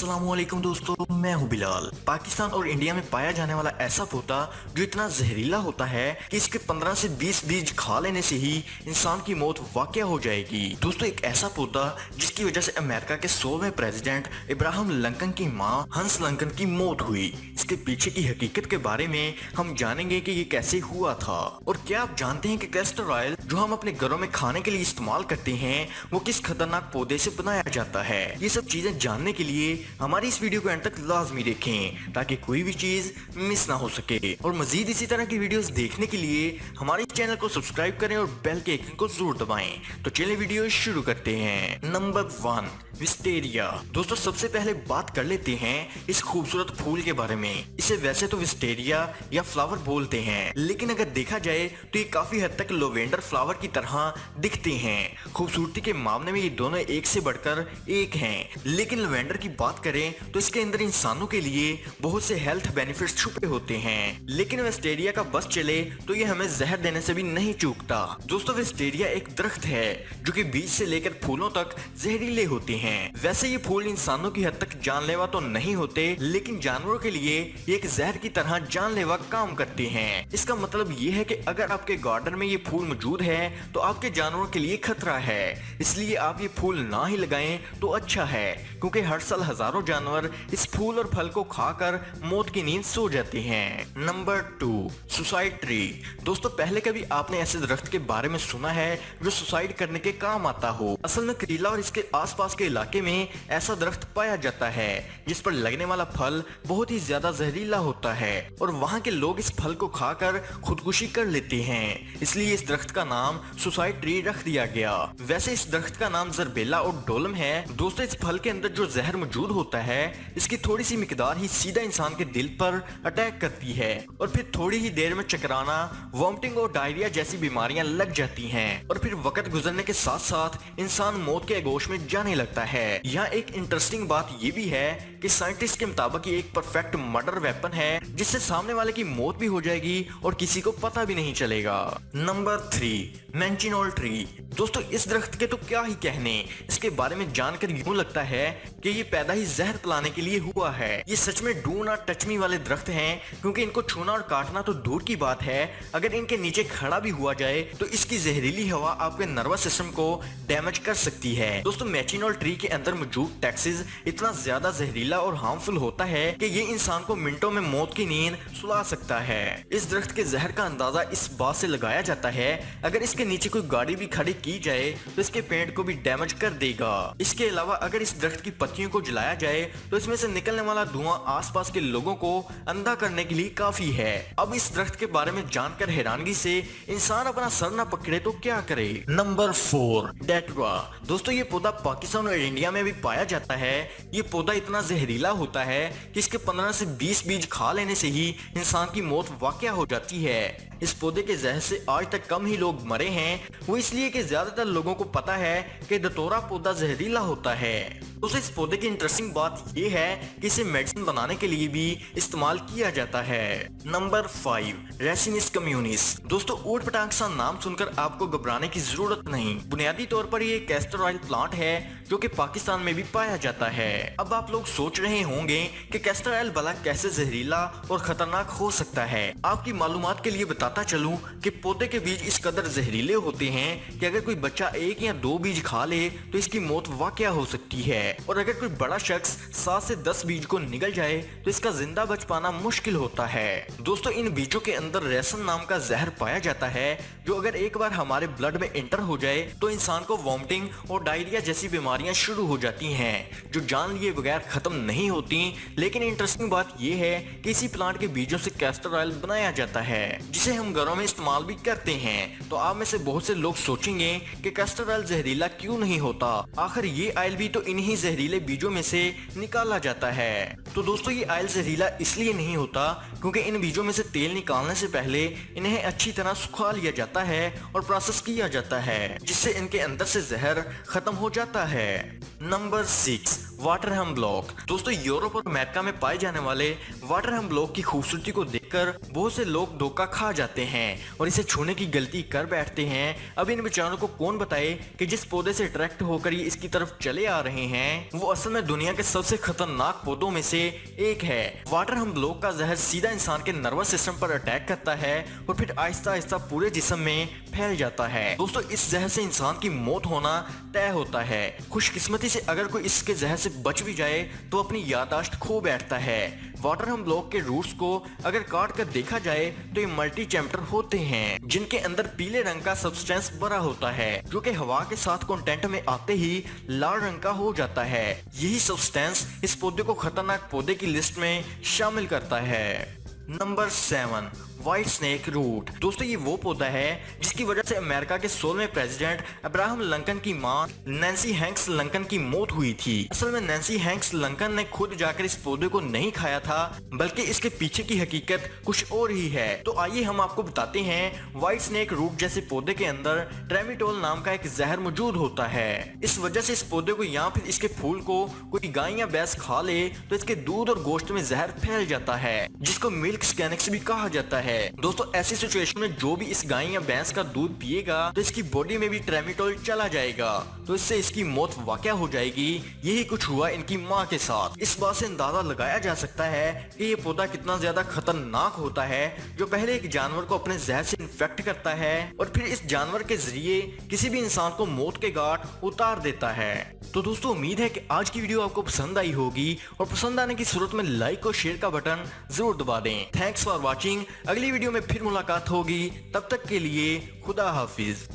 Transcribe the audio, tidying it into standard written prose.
अस्सलामुअलैकुम दोस्तों, मैं हूं बिलाल। पाकिस्तान और इंडिया में पाया जाने वाला ऐसा पौधा जो इतना जहरीला होता है कि इसके 15 से 20 बीज खा लेने से ही इंसान की मौत वाकया हो जाएगी। दोस्तों, एक ऐसा पौधा जिसकी वजह से अमेरिका के 16वें प्रेसिडेंट इब्राहिम लिंकन की मां हंस लिंकन की मौत हुई। इसके पीछे की हकीकत के बारे में हम जानेंगे कि ये कैसे हुआ था। और क्या आप जानते हैं कि कैस्टर ऑयल जो हम अपने घरों में खाने के लिए इस्तेमाल करते हैं वो किस खतरनाक पौधे से बनाया जाता है। ये सब चीजें जानने के लिए हमारी इस वीडियो को एंड तक लाजमी देखें ताकि कोई भी चीज मिस ना हो सके। और मजीद इसी तरह की वीडियोस देखने के लिए हमारे चैनल को सब्सक्राइब करें और बेल के आइकन को जरूर दबाएं। तो चलिए वीडियो शुरू करते हैं। Number 1, wisteria. दोस्तों, सबसे पहले बात कर लेते हैं इस खूबसूरत फूल के बारे में। इसे वैसे तो विस्टेरिया या फ्लावर बोलते हैं, लेकिन अगर देखा जाए तो ये काफी हद तक लोवेंडर फ्लावर की तरह दिखते हैं। खूबसूरती के मामले में ये दोनों एक से बढ़कर एक हैं। लेकिन लोवेंडर की बात करें तो इसके अंदर इंसानों के लिए बहुत से हेल्थ बेनिफिट्स छुपे होते हैं। लेकिन विस्टेरिया का बस चले तो ये हमें जहर देने से भी नहीं चूकता। दोस्तों, विस्टेरिया एक दरख्त है जो कि बीज से लेकर फूलों तक जहरीले होते हैं। वैसे ये फूल इंसानों की हद तक जानलेवा तो नहीं होते, लेकिन जानवरों के लिए ये एक जहर की तरह जानलेवा काम करते हैं। इसका मतलब ये है कि अगर आपके गार्डन में ये फूल मौजूद है तो आपके जानवरों के लिए खतरा है। इसलिए आप ये फूल ना ही लगाएं तो अच्छा है, क्योंकि हर साल हजारों जानवर इस फूल और फल को खाकर मौत की नींद सो जाते हैं। Number 2, suicide tree. दोस्तों, पहले कभी आपने ऐसे दरख्त के बारे में सुना है जो सुसाइड करने के काम आता हो? असल में करीला और इसके आसपास के इलाके में ऐसा दरख्त पाया जाता है जिस पर लगने वाला फल बहुत ही ज्यादा जहरीला होता है और वहाँ के लोग इस फल को खाकर खुदकुशी कर लेते हैं। इसलिए इस दरख्त का नाम सुसाइड ट्री रख दिया गया। वैसे इस दरख्त का नाम जरबेला और डोलम है। दोस्तों, इस फल के अंदर जो जहर मौजूद होता है इसकी थोड़ी सी मिकदार ही सीधा इंसान के दिल पर अटैक करती है और फिर थोड़ी ही देर में चकराना, वॉमिटिंग और डायरिया जैसी बीमारियां लग जाती हैं और फिर वक्त गुजरने के साथ साथ इंसान मौत के आगोश में जाने लगता है। यहाँ एक इंटरेस्टिंग बात ये भी है कि साइंटिस्ट के मुताबिक ये एक परफेक्ट मर्डर वेपन है जिससे सामने वाले की मौत भी हो जाएगी और किसी को पता भी नहीं चलेगा। Number 3, manchineel tree. दोस्तों, इस दरख्त के तो क्या ही कहने। इसके बारे में जानकर यूं लगता है कि ये पैदा ही जहर पिलाने के लिए हुआ है। ये सच में डू नॉट टच मी वाले दरख्त हैं, क्योंकि इनको छूना और काटना तो दूर की बात है, अगर इनके नीचे खड़ा भी हुआ जाए तो इसकी जहरीली हवा आपके नर्वस सिस्टम को डैमेज कर सकती है। दोस्तों, मेंचिनोल ट्री के अंदर मौजूद टैक्सिस इतना ज्यादा जहरीला और हार्मफुल होता है कि ये इंसान को मिनटों में मौत की नींद सुला सकता है। इस दरख्त के जहर का अंदाजा इस बात से लगाया जाता है, अगर इसके नीचे कोई गाड़ी भी खड़ी की जाए तो इसके पेंट को भी डैमेज कर देगा। इसके अलावा अगर इस दरख्त की पत्तियों को जलाया जाए तो इसमें से निकलने वाला धुआं आसपास के लोगों को अंधा करने के लिए काफी है। अब इस दरख्त के बारे में जानकर हैरानगी से इंसान अपना सर ना पकड़े तो क्या करे। नंबर 4, डेटवा। दोस्तों, ये पौधा पाकिस्तान और इंडिया में भी पाया जाता है। ये पौधा इतना जहरीला होता है कि इसके 15 से 20 बीज खा लेने से ही इंसान की मौत वाकया हो जाती है। इस पौधे के जहर से आज तक कम ही लोग मरे हैं, वो इसलिए कि ज्यादातर लोगों को पता है कि दतोरा पौधा जहरीला होता है। दोस्तों, इस पौधे की इंटरेस्टिंग बात यह है कि इसे मेडिसिन बनाने के लिए भी इस्तेमाल किया जाता है। Number 5, Ricinus communis. दोस्तों, ऊट पटांग सा नाम सुनकर आपको घबराने की जरूरत नहीं। बुनियादी तौर पर ये कैस्टर ऑयल प्लांट है जो कि पाकिस्तान में भी पाया जाता है। अब आप लोग सोच रहे होंगे कि कैस्टर ऑयल भला कैसे जहरीला और खतरनाक हो सकता है। आपकी मालूमात के लिए बताता चलूं कि पौधे के बीज इस कदर जहरीले होते हैं कि अगर कोई बच्चा 1 या 2 बीज खा ले तो इसकी मौत वाकया हो सकती है, और अगर कोई बड़ा शख्स 7 से 10 बीज को निगल जाए तो इसका जिंदा बच पाना मुश्किल होता है। दोस्तों, इन बीजों के अंदर रेसन नाम का जहर पाया जाता है जो अगर एक बार हमारे ब्लड में एंटर हो जाए तो इंसान को वॉमिटिंग और डायरिया जैसी बीमारियां शुरू हो जाती हैं जो जान लिए बगैर खत्म नहीं होती। लेकिन इंटरेस्टिंग बात यह है कि इसी प्लांट के बीजों से कैस्टर ऑयल बनाया जाता है जिसे हम घरों में इस्तेमाल भी करते हैं। तो आप में से बहुत से लोग सोचेंगे कि कैस्टर ऑयल जहरीला क्यों नहीं होता। आखिर ये ऑयल भी तो इन्हीं जहरीले बीजों में से निकाला जाता है। तो दोस्तों ये ऑयल जहरीला इसलिए नहीं होता क्योंकि इन बीजों में से तेल निकालने से पहले इन्हें अच्छी तरह सुखा लिया जाता है और प्रोसेस किया जाता है, जिससे इनके अंदर से जहर खत्म हो जाता है। Number 6, water hemlock. दोस्तों यूरोप और अमेरिका में पाए जाने वाले वाटर हेमब्लॉक की खूबसूरती को देखकर बहुत से लोग धोखा खा जाते हैं और इसे छूने की गलती कर बैठते हैं। अब इन बेचारों को कौन बताए कि जिस पौधे से अट्रैक्ट होकर ये इसकी तरफ चले आ रहे हैं वो असल में दुनिया के सबसे खतरनाक पौधों में से एक है। वाटर हेमब्लॉक का जहर सीधा इंसान के नर्वस सिस्टम पर अटैक करता है और फिर आहिस्ता आहिस्ता पूरे जिस्म में फैल जाता है। दोस्तों इस जहर से इंसान की मौत होना तय होता है। खुशकिस्मती से अगर कोई इसके जहर से बच भी जाए तो अपनी याददाश्त खो बैठता है। वाटर हेमब्लॉक के रूट्स को अगर काट कर देखा जाए तो ये मल्टी चैप्टर होते हैं जिनके अंदर पीले रंग का सब्सटेंस भरा होता है जो कि हवा के साथ कांटेक्ट में आते ही लाल रंग का हो जाता है। यही सब्सटेंस इस पौधे को खतरनाक पौधे की लिस्ट में शामिल करता है। Number 7, white snake root. दोस्तों ये वो पौधा है जिसकी वजह से अमेरिका के 16वें प्रेसिडेंट अब्राहम लिंकन की मां नैन्सी हैंक्स लिंकन की मौत हुई थी। असल में नैन्सी हैंक्स लिंकन ने खुद जाकर इस पौधे को नहीं खाया था बल्कि इसके पीछे की हकीकत कुछ और ही है। तो आइए हम आपको बताते हैं व्हाइट स्नेक रूट जैसे पौधे के अंदर ट्रेमिटोल नाम का एक जहर मौजूद होता है। इस वजह से इस पौधे को या फिर इसके फूल को कोई गाय या भैंस खा ले तो इसके दूध और गोश्त में जहर फैल जाता है जिसको मिल्क स्कैनिक्स भी कहा जाता है। दोस्तों ऐसी सिचुएशन में जो भी इस गाय या भैंस का दूध पिएगा तो इसकी बॉडी में भी ट्रेमिटोल चला जाएगा तो इससे इसकी मौत वाकया हो जाएगी। यही कुछ हुआ इनकी मां के साथ। इस बात से अंदाजा लगाया जा सकता है कि ये पौधा कितना ज्यादा खतरनाक होता है जो पहले एक जानवर को अपने जहर से इन्फेक्ट करता है और फिर इस जानवर के जरिए किसी भी इंसान को मौत के घाट उतार देता है। तो दोस्तों उम्मीद है कि आज की वीडियो आपको पसंद आई होगी और पसंद आने की सूरत में लाइक और शेयर का बटन जरूर दबा दें। Thanks for watching. अगली वीडियो में फिर मुलाकात होगी, तब तक के लिए खुदा हाफिज।